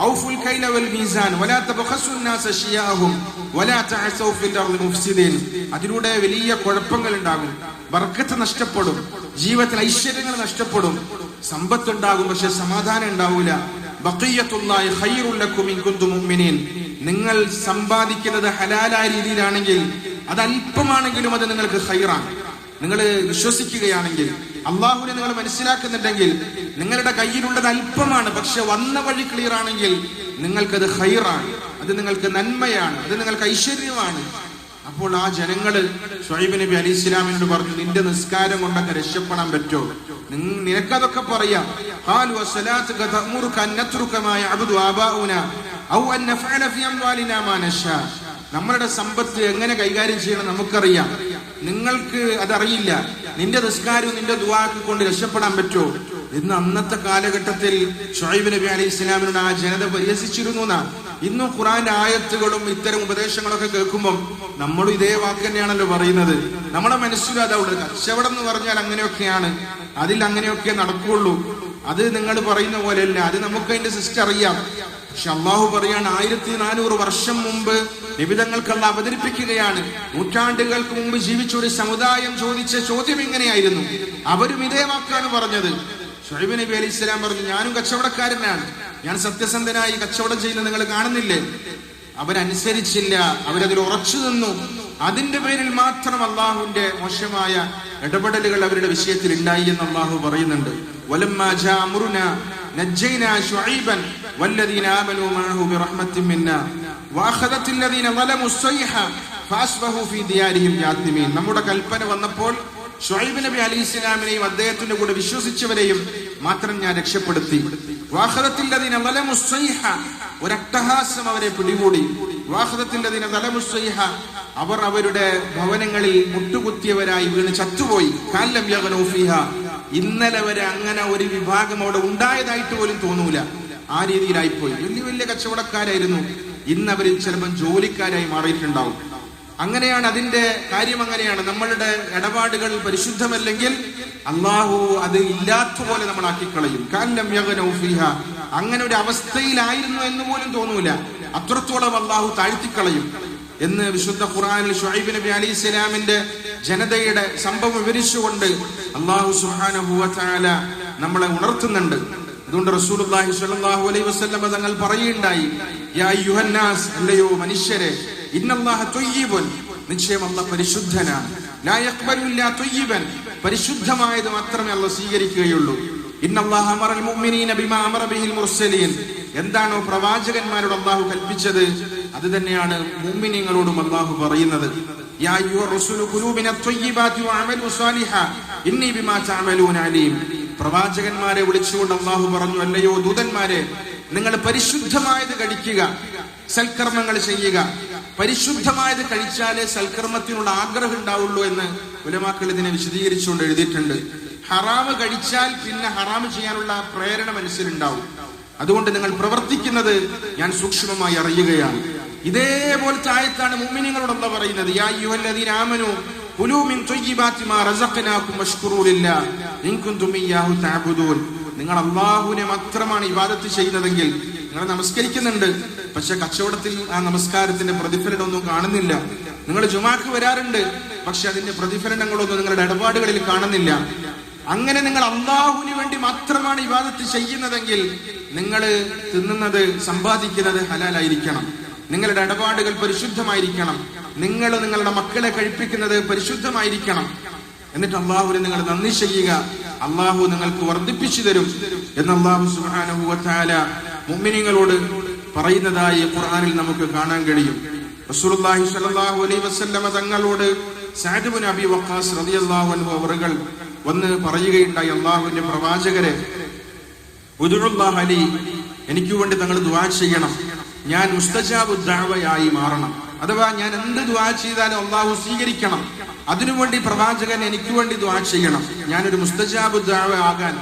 S1: ഔഫുൽ കൈല വൽ മീസാൻ വലാ തബ്ഖസു الناس അശിയാഹും വലാ തഅസൗ ഫിൽ അർളി മുഫ്സിദീൻ. അതിലൂടെ വലിയ കുഴപ്പങ്ങൾ ഉണ്ടാകും, ബർക്കത്ത് നഷ്ടപ്പെടും, ജീവിതത്തിൽ ഐശ്വര്യങ്ങൾ നഷ്ടപ്പെടും, സമ്പത്ത് ഉണ്ടാകും പക്ഷെ സമാധാനം ഉണ്ടാവില്ല. ബഖിയത്തുല്ലാഹി ഖൈറുൽ ലക്കും ഇൻ കുൻതും മുഅ്മിനീൻ. നിങ്ങൾ സമ്പാദിക്കുന്നത് ഹലാലായ രീതിയിലാണെങ്കിൽ അത് അല്പമാണെങ്കിലും അത് നിങ്ങൾക്ക് ഖൈറാണ്. നിങ്ങൾ വിശ്വസിക്കുകയാണെങ്കിൽ അള്ളാഹുവിനെ നിങ്ങൾ മനസ്സിലാക്കുന്നുണ്ടെങ്കിൽ നിങ്ങളുടെ കയ്യിലുള്ളത് അല്പമാണ്, പക്ഷെ വന്ന വഴി ക്ലിയർ ആണെങ്കിൽ നിങ്ങൾക്കത് ഖൈറാണ്, അത് നിങ്ങൾക്ക് നന്മയാണ്, അത് നിങ്ങൾക്ക് ഐശ്വര്യമാണ്. അപ്പോൾ ആ ജനങ്ങള് ശുഐബ് നബി അലൈഹി ഇസ്ലാമിനോട് പറഞ്ഞു, നിന്റെ നിസ്കാരം കൊണ്ടൊക്കെ രക്ഷപ്പെടാൻ പറ്റോ? നിനക്കതൊക്കെ പറയാം. നമ്മളുടെ സമ്പത്ത് എങ്ങനെ കൈകാര്യം ചെയ്യണം നമുക്കറിയാം, നിങ്ങൾക്ക് അതറിയില്ല. നിന്റെ നിസ്കാരവും നിന്റെ ദുആ കൊണ്ട് രക്ഷപ്പെടാൻ പറ്റോ എന്ന് അന്നത്തെ കാലഘട്ടത്തിൽ ശുഐബ് നബി അലൈഹി ഇസ്ലാമിനോട് ആ ജനത പരിഹസിച്ചിരുന്നു. ഇന്നും ഖുർആന്റെ ആയത്തുകളും ഇത്തരം ഉപദേശങ്ങളൊക്കെ കേൾക്കുമ്പോൾ നമ്മളും ഇതേ വാക്ക് തന്നെയാണല്ലോ പറയുന്നത്. നമ്മുടെ മനസ്സിലും അതുള്ളത്. കച്ചവടം എന്ന് പറഞ്ഞാൽ അങ്ങനെയൊക്കെയാണ്, അതിൽ അങ്ങനെയൊക്കെ നടക്കുകയുള്ളൂ. അത് നിങ്ങൾ പറയുന്ന പോലെയല്ല, അത് നമുക്ക് അതിന്റെ സിസ്റ്റം അറിയാം. പക്ഷെ അള്ളാഹു പറയാണ് 1400 വർഷം മുമ്പ് നിബിധങ്ങൾക്കുള്ള അവതരിപ്പിക്കുകയാണ്. നൂറ്റാണ്ടുകൾക്ക് മുമ്പ് ജീവിച്ച ഒരു സമുദായം ചോദിച്ച ചോദ്യം ഇങ്ങനെയായിരുന്നു. അവരും ഇതേ വാക്കാണ് പറഞ്ഞത്. ശുഐബ് നബി അലൈഹി സ്വലാം പറഞ്ഞു, ഞാനും കച്ചവടക്കാരനാണ്, ഞാൻ സത്യസന്ധനായി കച്ചവടം ചെയ്യുന്നത് നിങ്ങൾ കാണുന്നില്ലേ? അവരനുസരിച്ചില്ല, അവരതിൽ ഉറച്ചു നിന്നു. അതിന്റെ പേരിൽ മാത്രം അള്ളാഹുവിന്റെ മോശമായ ഇടപെടലുകൾ അവരുടെ വിഷയത്തിൽ ഉണ്ടായി എന്ന് അള്ളാഹു പറയുന്നുണ്ട്. വലമ്മാ ജാ അംറുനാ നജ്ജൈനാ ശുഐബൻ വല്ലദീന ആമനൂ മഅഹു ബിറഹ്മത്തിൻ മിന്നാ വഅഖദത്തിൽ ലദീന ളലമു സ്വൈഹ ഫഅസ്ബഹു ഫീ ദിയാരിഹിം ജാതിമീൻ. നമ്മുടെ കൽപ്പന വന്നപ്പോൾ ശുഐബ് നബി അലൈഹി ഇസ്ലാമിനെയും അദ്ദേഹത്തിന്റെ കൂടെ വിശ്വസിച്ചവരെയും മാത്രം ഞാൻ രക്ഷപ്പെടുത്തി. വഅഖദത്തിൽ ലദീന ളലമു സ്വൈഹ, ഒരു അട്ടഹാസം അവരെ പിടികൂടി. വഅഖദത്തിൽ ലദീന ളലമു സ്വൈഹ, അവർ അവരുടെ ഭവനങ്ങളിൽ മുട്ടുകുത്തിയവരായി വീണ് ചത്തുപോയി. കാലം യഗ്നൂ ഫീഹാ, ഇന്നലെ വരെ അങ്ങനെ ഒരു വിഭാഗം അവിടെ ഉണ്ടായതായിട്ട് പോലും തോന്നൂല. ആ രീതിയിലായിപ്പോയി. വലിയ വലിയ കച്ചവടക്കാരായിരുന്നു, ഇന്ന് അവർ ചിലപ്പോൾ ജോലിക്കാരായി മാറിയിട്ടുണ്ടാവും. അങ്ങനെയാണ് അതിന്റെ കാര്യം. അങ്ങനെയാണ് നമ്മളുടെ ഇടപാടുകൾ പരിശുദ്ധമല്ലെങ്കിൽ അള്ളാഹു അത് ഇല്ലാത്ത പോലെ നമ്മൾ ആക്കിക്കളയും. കാലം യഗ്നൂ ഫീഹാ, അങ്ങനെ ഒരു അവസ്ഥയിലായിരുന്നു എന്ന് പോലും തോന്നൂല. അത്രത്തോളം അള്ളാഹു താഴ്ത്തിക്കളയും എന്ന് വിശുദ്ധ ഖുർആനിൽ ശുഐബ് നബി അലൈഹി സ്വലാമിന്റെ ജനതയുടെ സംഭവം വിവരിച്ചുകൊണ്ട് അല്ലാഹു സുബ്ഹാനഹു വ തആല നമ്മളെ ഉണർത്തുന്നുണ്ട്. അതുകൊണ്ട് റസൂലുള്ളാഹി സ്വല്ലല്ലാഹു അലൈഹി വസല്ലം തങ്ങൾ പറയുകയുണ്ടായി, യാ അയ്യുഹന്നാസ്, അല്ലയോ മനുഷ്യരെ, ഇന്നല്ലാഹ ത്വയ്യിബുൻ, നിശ്ചയം അല്ലാഹു പരിശുദ്ധനാണ്. ലാ യഖ്ബലു ഇല്ലാ ത്വയ്യിബൻ, പരിശുദ്ധമായത് മാത്രമേ അല്ലാഹു സ്വീകരിക്കുകയുള്ളൂ. ഇന്നല്ലാഹ അമറൽ മുഅ്മിനീന ബിമാ അമറ ബിഹിൽ മുർസലീൻ, എന്താണോ പ്രവാചകന്മാരോട് അല്ലാഹു കൽപ്പിച്ചത് അത് തന്നെയാണ് മുഅ്മിനീങ്ങളോടും അല്ലാഹു പറയുന്നത്. യാ അയ്യുഹർ റസൂലു ഖുലൂ മിനത് ത്വയ്യിബാതി വഅമലു സ്വാലിഹാ ഇന്നി ബിമാ തഅമലൂന അലീം. പ്രവാചകന്മാരെ വിളിച്ചുകൊണ്ട് അല്ലാഹു പറഞ്ഞു, അല്ലയോ ദൂതന്മാരെ, നിങ്ങൾ പരിശുദ്ധമായത് കഴിക്കുക, സൽക്കർമ്മങ്ങൾ ചെയ്യുക. പരിശുദ്ധമായത് കഴിച്ചാലേ സൽക്കർമ്മത്തിനുള്ള ആഗ്രഹം ഉണ്ടാവുള്ളൂ എന്ന് ഉലമാക്കൾ ഇതിനെ വിശദീകരിച്ചുകൊണ്ട് എഴുതിയിട്ടുണ്ട്. ഹറാമ് കഴിച്ചാൽ പിന്നെ ഹറാമ് ചെയ്യാനുള്ള പ്രേരണ മനസ്സിലുണ്ടാവും. അതുകൊണ്ട് നിങ്ങൾ പ്രവർത്തിക്കുന്നത് ഞാൻ സൂക്ഷ്മമായി അറിയുകയാണ്. ഇതേപോലത്തെ ആയത്താണ് മുഅ്മിനീങ്ങളോട് അല്ലാഹു പറയുന്നത്. യാ അയ്യുഹല്ലദീന ആമനൂ കുലൂ മിൻ ത്വയ്യിബാതി മാ റസഖനാകും വഷ്കുറൂ ലില്ലാഹ് ഇൻ കുൻതും ഇയ്യാഹു തഅബുദൂൻ. നിങ്ങൾ അല്ലാഹുവിനെ മാത്രമാണ് ഇബാദത്ത് ചെയ്യുന്നതെങ്കിൽ, നിങ്ങൾ നമസ്കരിക്കുന്നുണ്ട്, പക്ഷെ കച്ചവടത്തിൽ ആ നമസ്കാരത്തിന്റെ പ്രതിഫലനമൊന്നും കാണുന്നില്ല. നിങ്ങൾ ജുമാക്ക് വരാറുണ്ട്, പക്ഷെ അതിന്റെ പ്രതിഫലനങ്ങളൊന്നും നിങ്ങളുടെ ഇടപാടുകളിൽ കാണുന്നില്ല. അങ്ങനെ നിങ്ങൾ അല്ലാഹുവിന് വേണ്ടി മാത്രമാണ് ഇബാദത്ത് ചെയ്യുന്നതെങ്കിൽ നിങ്ങൾ തിന്നുന്നത്, സമ്പാദിക്കുന്നത് ഹലാലായിരിക്കണം. നിങ്ങളുടെ ഇടപാടുകൾ പരിശുദ്ധമായിരിക്കണം. നിങ്ങൾ നിങ്ങളുടെ മക്കളെ കഴിപ്പിക്കുന്നത് പരിശുദ്ധമായിരിക്കണം. എന്നിട്ട് അള്ളാഹുവിനെ നിങ്ങൾ നന്ദി ചെയ്യുക, അള്ളാഹു നിങ്ങൾക്ക് വർദ്ധിപ്പിച്ചു തരും എന്ന് അല്ലാഹു സുബ്ഹാനഹു വ തആല മുഅ്മിനീങ്ങളോട് പറയുന്നതായി ഖുർആനിൽ നമുക്ക് കാണാൻ കഴിയും. റസൂലുള്ളാഹി സ്വല്ലല്ലാഹു അലൈഹി വസല്ലമ തങ്ങളോട് സഅദ് ഇബ്നു അബീ വഖാസ് റളിയല്ലാഹു അൻഹു അവர்கள் വന്ന് പറയുകയുണ്ടായി, അള്ളാഹുവിന്റെ പ്രവാചകരെ, ഉദ്ഉല്ലാഹ ലി, എനിക്ക് വേണ്ടി തങ്ങൾ ദുആ ചെയ്യണം, ഞാൻ മുസ്തജാബു ദഅവയായി മാറണം. അഥവാ ഞാൻ എന്ത് ദുആ ചെയ്താലും അള്ളാഹു സ്വീകരിക്കണം. അതിനുവേണ്ടി പ്രവാചകൻ എനിക്ക് വേണ്ടി ദുആ ചെയ്യണം. ഞാനൊരു മുസ്തജാബു ദഅവ ആകാൻ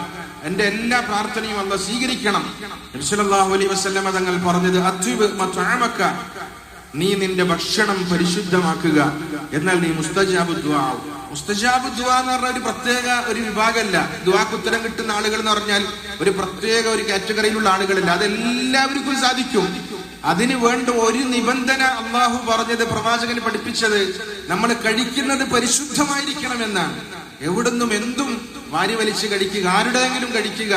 S1: എന്റെ എല്ലാ പ്രാർത്ഥനയും അള്ളാഹു സ്വീകരിക്കണം. നബി സല്ലല്ലാഹു അലൈഹി വസല്ലമ തങ്ങൾ പറഞ്ഞത്, അത്വിബ് മത്അമക, നീ നിന്റെ ഭക്ഷണം പരിശുദ്ധമാക്കുക, എന്നാൽ നീ മുസ്തജാബു ദുആ. മുസ്തജാബു ദുആ എന്ന് പറഞ്ഞ ഒരു പ്രത്യേക ഒരു വിഭാഗമല്ല. ദുആക്ക് ഉത്തരം കിട്ടുന്ന ആളുകൾ എന്ന് പറഞ്ഞാൽ ഒരു പ്രത്യേക ഒരു കാറ്റഗറിയിലുള്ള ആളുകളല്ല, അതെല്ലാവർക്കും സാധിക്കും. അതിന് വേണ്ട ഒരു നിബന്ധന അള്ളാഹു പറഞ്ഞത്, പ്രവാചകന് പഠിപ്പിച്ചത്, നമ്മൾ കഴിക്കുന്നത് പരിശുദ്ധമായിരിക്കണം എന്നാണ്. എവിടുന്നും എന്തും വാരി വലിച്ച് കഴിക്കുക, ആരുടെയെങ്കിലും കഴിക്കുക,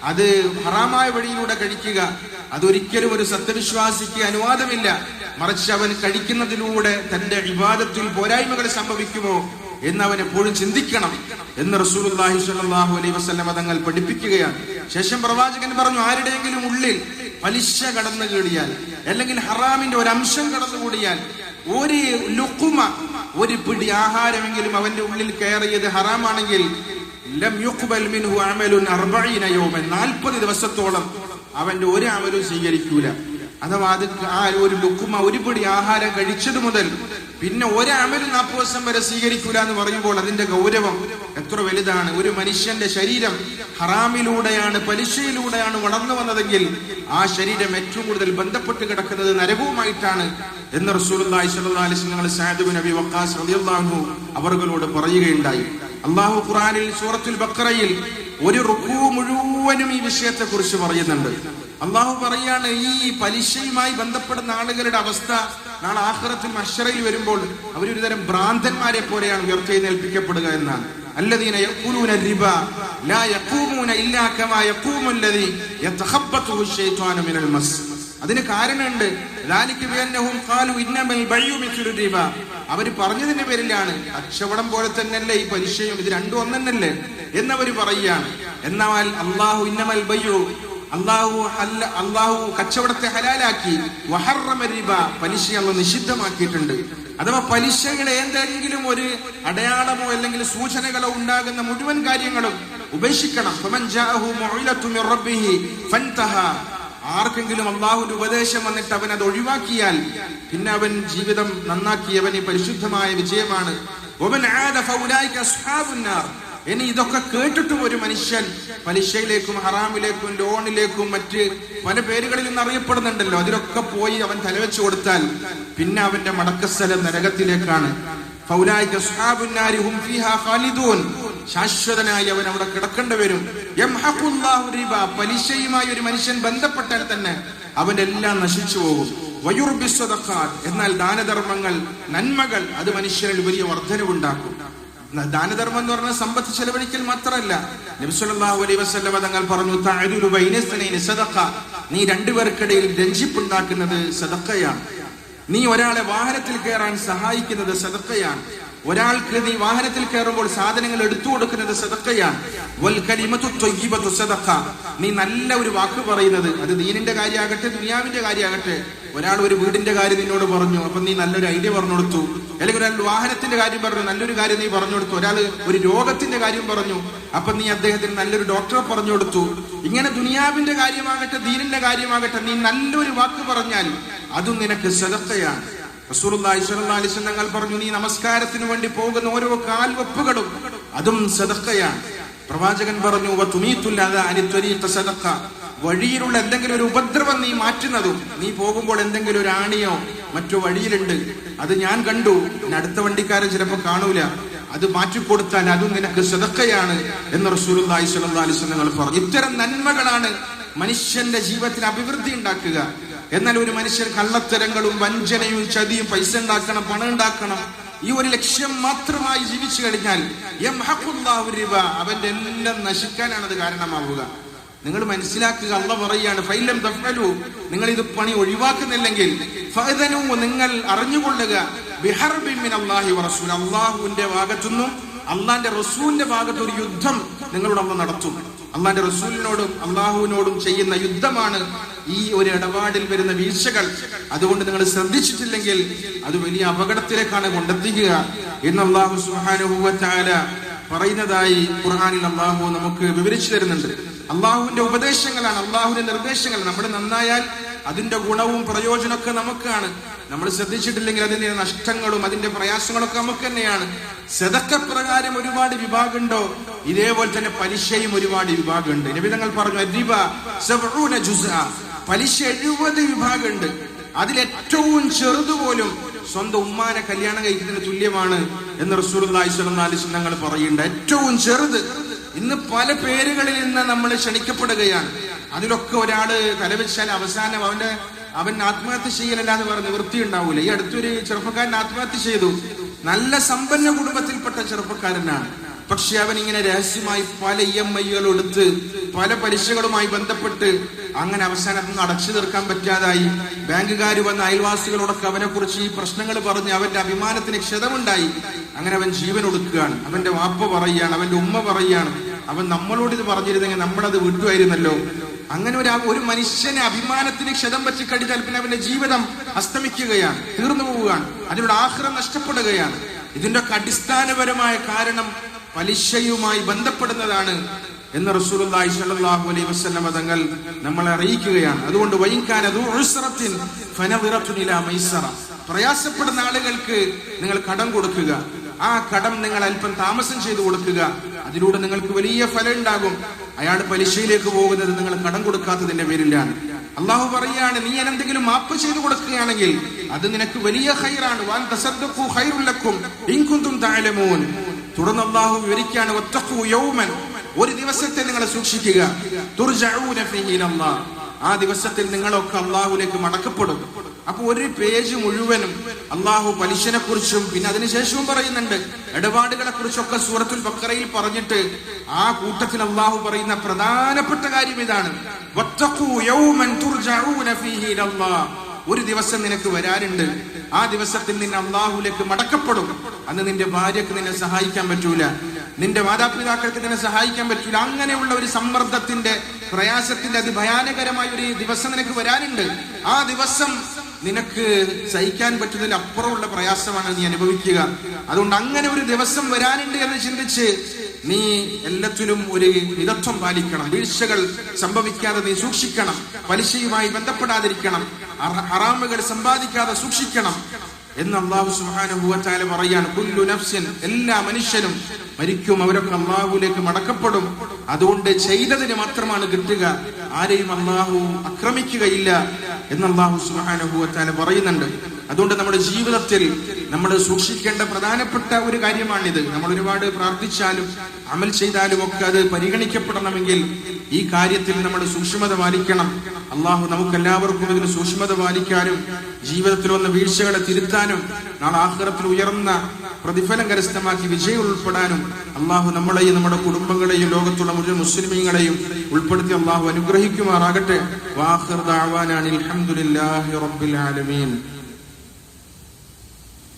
S1: അത് ഹറാമായ വഴിയിലൂടെ കഴിക്കുക, അതൊരിക്കലും ഒരു സത്യവിശ്വാസിക്ക് അനുവാദമില്ല. മറിച്ച് അവൻ കഴിക്കുന്നതിലൂടെ തന്റെ ഇബാദത്തിൽ പോരായ്മകൾ സംഭവിക്കുമോ എന്നവൻ എപ്പോഴും ചിന്തിക്കണം എന്ന് റസൂലുള്ളാഹി സ്വല്ലല്ലാഹു അലൈഹി വസല്ലം തങ്ങൾ പഠിപ്പിക്കുകയാണ്. ശേഷം പ്രവാചകൻ പറഞ്ഞു, ആരുടെയെങ്കിലും ഉള്ളിൽ പലിശ കടന്നു കൂടിയാൽ അല്ലെങ്കിൽ ഹറാമിന്റെ ഒരു അംശം കടന്നുകൂടിയാൽ, ഒരു ലുഖ്മ, ഒരു പിടി ആഹാരമെങ്കിലും അവന്റെ ഉള്ളിൽ കയറിയത് ഹറാമാണെങ്കിൽ ലം യുഖ്ബൽ മിൻഹു അമലുൻ 40 യൗമൻ, 40 ദിവസത്തോളം അവന്റെ ഒരു അമലും സ്വീകരിക്കൂല. അഥവാ അത് ആ ഒരു ലുഖ്മ, ഒരു പിടി ആഹാരം കഴിച്ചത് മുതൽ പിന്നെ ഒരു അമലും 40 ദിവസം വരെ സ്വീകരിക്കൂല എന്ന് പറയുമ്പോൾ അതിന്റെ ഗൗരവം എത്ര വലുതാണ്. ഒരു മനുഷ്യന്റെ ശരീരം ഹറാമിലൂടെയാണ്, പലിശയിലൂടെയാണ് വളർന്നു വന്നതെങ്കിൽ ആ ശരീരം ഏറ്റവും കൂടുതൽ ബന്ധപ്പെട്ട് കിടക്കുന്നത് നരകവുമായിട്ടാണ് എന്ന് റസൂലുള്ളാഹി സ്വല്ലല്ലാഹു അലൈഹി വസല്ലം സഅദ് ബിൻ അബി വഖാസ് റളിയല്ലാഹു അൻഹു അവർകളോട് പറയുകയുണ്ടായി. അല്ലാഹു ഖുർആനിൽ സൂറത്തുൽ ബഖറയിൽ ഒരു റുകൂ മുഴുവനും ഈ വിഷയത്തെ കുറിച്ച് പറയുന്നുണ്ട്. അള്ളാഹു പറയാണ്, ഈ പലിശയുമായി ബന്ധപ്പെടുന്ന ആളുകളുടെ അവസ്ഥ നാളെ ആഖിറത്തിൽ മഹ്ശറയിൽ വരുമ്പോൾ അവരൊരു തരം ഭ്രാന്തന്മാരെ പോലെയാണ് ഉയർത്തെഴുന്നേൽപ്പിക്കപ്പെടുക എന്നാണ്. അല്ലദീന യഖൂലൂന റിബ ലാ യഖൂമൂന ഇല്ലാ കമാ യഖൂമുൽ ലദീ യതഖബ്ബതുഹു ശൈത്വാനു മിനൽ മസ്. അതിന് കാരണമുണ്ട്. ദാലിക ബിഅന്നഹും ഖാലൂ ഇന്നമൽ ബൈഉ മിസ്ലു റിബ. അവർ പറഞ്ഞതിന്റെ പേരിലാണ് കച്ചവടം പോലെ തന്നെയല്ലേ ഈ പലിശയും, ഇത് രണ്ടും ഒന്നല്ലേ എന്നവർ പറയുകയാണ്. എന്നാൽ അല്ലാഹു ഇന്നമൽ ബൈഉ, അള്ളാഹു കച്ചവടത്തെ ഹലാലാക്കി, വഹറമ റിബ, പലിശ അല്ലാഹു നിഷിദ്ധമാക്കിയിട്ടുണ്ട്. അഥവാ പലിശകളെ എന്തെങ്കിലും ഒരു അടയാളമോ അല്ലെങ്കിൽ സൂചനകളോ ഉണ്ടാകുന്ന മുഴുവൻ കാര്യങ്ങളും ഉപേക്ഷിക്കണം. ഫമൻ ജാഅഹു മൗഇലതു മിർ റബ്ബിഹി ഫൻതഹ. ആർക്കെങ്കിലും അള്ളാഹുവിന്റെ ഉപദേശം വന്നിട്ട് അവൻ അത് ഒഴിവാക്കിയാൽ പിന്നെ അവൻ ജീവിതം നന്നാക്കിയവൻ ഈ പരിശുദ്ധമായ വിജയമാണ്. വമൻ ആദ ഫൗലൈക അസ്ഹാബുൻ നാർ. ഇനി ഇതൊക്കെ കേട്ടിട്ടും ഒരു മനുഷ്യൻ പലിശയിലേക്കും ഹറാമിലേക്കും ലോണിലേക്കും മറ്റ് പല പേരുകളിൽ നിന്ന് അറിയപ്പെടുന്നുണ്ടല്ലോ, അതിലൊക്കെ പോയി അവൻ തലവെച്ചു കൊടുത്താൽ പിന്നെ അവന്റെ മടക്കസ്ഥലം നരകത്തിലേക്കാണ്. ഫൗലൈക അസ്ഹാബുൻ നാരി ഹും ഫീഹാ ഖാലിദൂൻ. ശാശ്വതനായി അവൻ അവിടെ കിടക്കേണ്ടി വരും. യംഹഖുല്ലാഹു റിബ. പലിശയുമായി ഒരു മനുഷ്യൻ ബന്ധപ്പെട്ടാൽ തന്നെ അവന്റെ എല്ലാം നശിച്ചു പോകും. വയുർബി സ്വദഖാത്ത്. എന്നാൽ ദാനധർമ്മങ്ങൾ, നന്മകൾ, അത് മനുഷ്യരിൽ വലിയ വർധനവുണ്ടാക്കും. ദാനധർമ്മം എന്ന് പറഞ്ഞാൽ സമ്പത്ത് ചെലവഴിക്കൽ മാത്രമല്ല. നബി സല്ലല്ലാഹു അലൈഹി വസല്ലം തങ്ങൾ പറഞ്ഞു, തഅദുലു ബൈന ഇസ്നൈനി സദഖ. നീ രണ്ടുപേർക്കിടയിൽ രഞ്ജിപ്പുണ്ടാക്കുന്നത് സദഖയാണ്. നീ ഒരാളെ വാഹനത്തിൽ കയറാൻ സഹായിക്കുന്നത് സദഖയാണ്. ഒരാൾക്ക് നീ വാഹനത്തിൽ കയറുമ്പോൾ സാധനങ്ങൾ എടുത്തു കൊടുക്കുന്നത് സദഖയാണ്. വൽ കലിമതു ത്വയ്യിബതു സദഖ. നീ നല്ല ഒരു വാക്ക് പറയുന്നത്, അത് ദീനിന്റെ കാര്യമാകട്ടെ ദുനിയാവിന്റെ കാര്യമാകട്ടെ. ഒരാൾ ഒരു വീടിന്റെ കാര്യം നിന്നോട് പറഞ്ഞു, അപ്പൊ നീ നല്ലൊരു ഐഡിയ പറഞ്ഞു കൊടുത്തു. അല്ലെങ്കിൽ ഒരാൾ വാഹനത്തിന്റെ കാര്യം പറഞ്ഞു, നല്ലൊരു കാര്യം നീ പറഞ്ഞു കൊടുത്തു. ഒരാൾ ഒരു രോഗത്തിന്റെ കാര്യം പറഞ്ഞു, അപ്പൊ നീ അദ്ദേഹത്തിന് നല്ലൊരു ഡോക്ടറെ പറഞ്ഞു കൊടുത്തു. ഇങ്ങനെ ദുനിയാവിന്റെ കാര്യമാകട്ടെ ദീനിന്റെ കാര്യമാകട്ടെ, നീ നല്ലൊരു വാക്ക് പറഞ്ഞാൽ അതും നിനക്ക് സദഖയാണ്. റസൂലുള്ളാഹി സ്വല്ലല്ലാഹു അലൈഹി വസല്ലം തങ്ങൾ പറഞ്ഞു, നീ നമസ്കാരത്തിന് വേണ്ടി പോകുന്ന ഓരോ കാൽവെപ്പുകളും അതും സദഖയാണ്. പ്രവാചകൻ പറഞ്ഞു, വതുമീതുൽ അദാ അനി ത്വരീഖ സദഖ. വഴിയിലുള്ള എന്തെങ്കിലും ഒരു ഉപദ്രവം നീ മാറ്റുന്നതും, നീ പോകുമ്പോൾ എന്തെങ്കിലും ഒരു ആണിയോ മറ്റോ വഴിയിലുണ്ട്, അത് ഞാൻ കണ്ടു, അടുത്ത വണ്ടിക്കാരൻ ചിലപ്പോൾ കാണൂല, അത് മാറ്റിക്കൊടുത്താൽ അതും നിനക്ക് സദഖയാണ് എന്ന് റസൂലുള്ളാഹി സ്വല്ലല്ലാഹു അലൈഹി വസല്ലം തങ്ങൾ പറഞ്ഞു. ഇത്തരം നന്മകളാണ് മനുഷ്യന്റെ ജീവിതത്തിൽ അഭിവൃദ്ധി ഉണ്ടാക്കുക. എന്നാൽ ഒരു മനുഷ്യൻ കള്ളത്തരങ്ങളും വഞ്ചനയും ചതിയും, പൈസ ഉണ്ടാക്കണം, പണം ഉണ്ടാക്കണം, ഈ ഒരു ലക്ഷ്യം മാത്രമായി ജീവിച്ചു കഴിഞ്ഞാൽ യംഹഖുല്ലാഹു റിബ, അവന്റെ എല്ലാം നശിക്കാനാണ് അത് കാരണമാവുക. നിങ്ങൾ മനസ്സിലാക്കുക, അല്ലാഹു പറയാണ്, ഫൈലം തഫ്അലു, നിങ്ങൾ ഇത് പണി ഒഴിവാക്കുന്നില്ലെങ്കിൽ ഫഅദനു, നിങ്ങൾ അറിഞ്ഞുകൊള്ളുക, ബിഹർബിൻ മിനല്ലാഹി വറസൂൽ, അല്ലാഹുവിന്റെ ഭാഗത്തുനിന്നും അള്ളാന്റെ റസൂലിന്റെ ഭാഗത്ത് ഒരു യുദ്ധം നിങ്ങളോട് അല്ലാഹു നടത്തും. അള്ളാന്റെ റസൂലിനോടും അള്ളാഹുവിനോടും ചെയ്യുന്ന യുദ്ധമാണ് ഈ ഒരു ഇടപാടിൽ വരുന്ന വീഴ്ചകൾ. അതുകൊണ്ട് നിങ്ങൾ ശ്രദ്ധിച്ചിട്ടില്ലെങ്കിൽ അത് വലിയ അപകടത്തിലേക്കാണ് കൊണ്ടെത്തിക്കുക എന്ന് അല്ലാഹു സുബ്ഹാനഹു വ തആല പറയുന്നതായി ഖുർആനിൽ അല്ലാഹു നമുക്ക് വിവരിച്ചു തരുന്നുണ്ട്. അള്ളാഹുവിന്റെ ഉപദേശങ്ങളാണ്, അള്ളാഹുവിന്റെ നിർദ്ദേശങ്ങൾ. നമ്മൾ നന്നായാൽ അതിന്റെ ഗുണവും പ്രയോജനമൊക്കെ നമുക്കാണ്. നമ്മൾ ശ്രദ്ധിച്ചിട്ടില്ലെങ്കിൽ അതിന്റെ നഷ്ടങ്ങളും അതിന്റെ പ്രയാസങ്ങളൊക്കെ നമുക്ക് തന്നെയാണ്. സദഖ പ്രകാരം ഒരുപാട് വിഭാഗമുണ്ടോ, ഇതേപോലെ തന്നെ പലിശയും ഒരുപാട് വിഭാഗമുണ്ട്. നബി തങ്ങൾ പറഞ്ഞു, റിബ 70 ജുസ്അ, പലിശ 70 വിഭാഗമുണ്ട്. അതിലേറ്റവും ചെറുതുപോലും സ്വന്തം ഉമ്മാനെ കല്യാണം കഴിക്കുന്നതിന് തുല്യമാണ് എന്ന് റസൂലുള്ളാഹി സ്വല്ലല്ലാഹു അലൈഹി വസല്ലം തങ്ങൾ പറയുന്നുണ്ട്. ഏറ്റവും ചെറുത്. ഇന്ന് പല പേരുകളിൽ നിന്ന് നമ്മൾ ക്ഷണിക്കപ്പെടുകയാണ്. അതിലൊക്കെ ഒരാള് തലവെച്ചാൽ അവസാനം അവൻ ആത്മഹത്യ ചെയ്യലല്ലാന്ന് പറഞ്ഞ് വൃത്തി ഉണ്ടാവൂല. ഈ അടുത്തൊരു ചെറുപ്പക്കാരൻ ആത്മഹത്യ ചെയ്തു. നല്ല സമ്പന്ന കുടുംബത്തിൽപ്പെട്ട ചെറുപ്പക്കാരനാണ്. പക്ഷെ അവൻ ഇങ്ങനെ രഹസ്യമായി പല EMI-കൾ എടുത്ത് പല പലിശകളുമായി ബന്ധപ്പെട്ട് അങ്ങനെ അവസാനം അടച്ചു തീർക്കാൻ പറ്റാതായി. ബാങ്കുകാർ വന്ന അയൽവാസികളോടൊക്കെ അവനെ കുറിച്ച് ഈ പ്രശ്നങ്ങൾ പറഞ്ഞ് അവന്റെ അഭിമാനത്തിന് ക്ഷതമുണ്ടായി. അങ്ങനെ അവൻ ജീവൻ ഒടുക്കുകയാണ്. അവന്റെ വാപ്പ പറയുകയാണ്, അവന്റെ ഉമ്മ പറയുകയാണ്, അവൻ നമ്മളോട് ഇത് പറഞ്ഞിരുന്നെങ്കിൽ നമ്മളത് വിട്ടുമായിരുന്നല്ലോ. അങ്ങനെ ഒരു മനുഷ്യനെ അഭിമാനത്തിന് ക്ഷതം പറ്റി കഴിഞ്ഞാൽ പിന്നെ അവന്റെ ജീവിതം അസ്തമിക്കുകയാണ്, തീർന്നു പോവുകയാണ്, അതിലൂടെ ആഖിറത്ത് നഷ്ടപ്പെടുകയാണ്. ഇതിന്റെ അടിസ്ഥാനപരമായ കാരണം പലിശയുമായി ബന്ധപ്പെടുന്നതാണ് എന്ന് റസൂലുള്ളാഹി സ്വല്ലല്ലാഹു അലൈഹി വസല്ലം തങ്ങൾ നമ്മളെ അറിയിക്കുകയാണ്. അതുകൊണ്ട് വൈകാന ദു ഉസ്റത്തിൻ ഫനദിറത്തുൻ ഇലാ മൈസറ, പ്രയാസപ്പെടുന്ന ആളുകൾക്ക് നിങ്ങൾ കടം കൊടുക്കുക. ആ കടം നിങ്ങൾ അല്പം താമസം ചെയ്തു കൊടുക്കുക. അതിലൂടെ നിങ്ങൾക്ക് വലിയ ഫലം ഉണ്ടാകും. അയാൾ പലിശയിലേക്ക് പോകുന്നത് നിങ്ങൾ കടം കൊടുക്കാത്തതിന്റെ പേരിലാണ്. അള്ളാഹു പറയാണ്, നീ എന്തെങ്കിലും മാപ്പ് ചെയ്തു കൊടുക്കുകയാണെങ്കിൽ അത് നിനക്ക് വലിയ ഖൈറാണ്. വൻ തസദ്ദഖു ഖൈറുൽ ലക്കും ഇൻ കുൻതും തഅലമൂൻ. തുടർന്ന് അള്ളാഹു വിവരിക്കുകയാണ്, വത്തഖു യൗമൻ, ഒരു ദിവസത്തെ നിങ്ങൾ സൂക്ഷിക്കുക, തുർജഊന ഫീഹി ഇലല്ലാഹ്, ആ ദിവസത്തിൽ നിങ്ങളൊക്കെ അള്ളാഹുലേക്ക് മടക്കപ്പെടും. അപ്പൊ ഒരു പേജ് മുഴുവനും അള്ളാഹു പലിശനെ കുറിച്ചും പിന്നെ അതിനുശേഷവും പറയുന്നുണ്ട്, ഇടപാടുകളെ കുറിച്ചൊക്കെ സൂറത്തുൽ ബഖറയിൽ പറഞ്ഞിട്ട് ആ കൂട്ടത്തിൽ അള്ളാഹു പറയുന്ന പ്രധാനപ്പെട്ട കാര്യം ഇതാണ്, വത്തഖൂ യൗമൻ തുർജഊന ഫീഹി ഇലല്ലാഹ്, ഒരു ദിവസം നിനക്ക് വരാനുണ്ട്, ആ ദിവസത്തിൽ നിന്നെ അള്ളാഹുലേക്ക് മടക്കപ്പെടും. അന്ന് നിന്റെ ഭാര്യക്ക് നിന്നെ സഹായിക്കാൻ പറ്റൂല, നിന്റെ മാതാപിതാക്കൾക്ക് നിന്നെ സഹായിക്കാൻ പറ്റൂല. അങ്ങനെയുള്ള ഒരു സമ്മർദ്ദത്തിന്റെ, പ്രയാസത്തിന്റെ അതിഭയാനകരമായ ഒരു ദിവസം നിനക്ക് വരാനുണ്ട്. ആ ദിവസം നിനക്ക് സഹിക്കാൻ പറ്റുന്നതിൽ അപ്പുറമുള്ള പ്രയാസമാണ് നീ അനുഭവിക്കുക. അതുകൊണ്ട് അങ്ങനെ ഒരു ദിവസം വരാനുണ്ട് എന്ന് ചിന്തിച്ച് നീ എല്ലാത്തിലും ഒരു മിതത്വം പാലിക്കണം. വീഴ്ചകൾ സംഭവിക്കാതെ നീ സൂക്ഷിക്കണം. പലിശയുമായി ബന്ധപ്പെടാതിരിക്കണം. ഹറാമുകൾ സമ്പാദിക്കാതെ സൂക്ഷിക്കണം എന്ന് അല്ലാഹു സുബ്ഹാനഹു വ തആല പറയാണ്. കുല്ലു നഫ്സിൻ, എല്ലാ മനുഷ്യനും മരിക്കും, അവരൊക്കെ അല്ലാഹുവിലേക്ക് മടക്കപ്പെടും. അതുകൊണ്ട് ചെയ്തതിന് മാത്രമാണ് കിട്ടുക, ആരെയും അല്ലാഹു ആക്രമിക്കുകയില്ല എന്ന് അല്ലാഹു സുബ്ഹാനഹു വ തആല പറയുന്നുണ്ട്. അതുകൊണ്ട് നമ്മുടെ ജീവിതത്തിൽ നമ്മൾ സൂക്ഷിക്കേണ്ട പ്രധാനപ്പെട്ട ഒരു കാര്യമാണിത്. നമ്മൾ ഒരുപാട് പ്രാർത്ഥിച്ചാലും അമൽ ചെയ്താലും ഒക്കെ അത് പരിഗണിക്കപ്പെടണമെങ്കിൽ ഈ കാര്യത്തിൽ നമ്മൾ സൂക്ഷ്മത പാലിക്കണം. അള്ളാഹു നമുക്കെല്ലാവർക്കും ഇതിന് സൂക്ഷ്മത പാലിക്കാനും ജീവിതത്തിൽ വന്ന വീഴ്ചകളെ തിരുത്താനും നാളെ ആഖിറത്തിൽ ഉയർന്ന പ്രതിഫലം കരസ്ഥമാക്കി വിജയം ഉൾപ്പെടാനും അള്ളാഹു നമ്മളെയും നമ്മുടെ കുടുംബങ്ങളെയും ലോകത്തുള്ള മുഴുവൻ മുസ്ലിമീങ്ങളെയും ഉൾപ്പെടുത്തി അള്ളാഹു അനുഗ്രഹിക്കുമാറാകട്ടെ. വാഖിർ ദഅവാനാ അൽഹംദുലില്ലാഹി റബ്ബിൽ ആലമീൻ.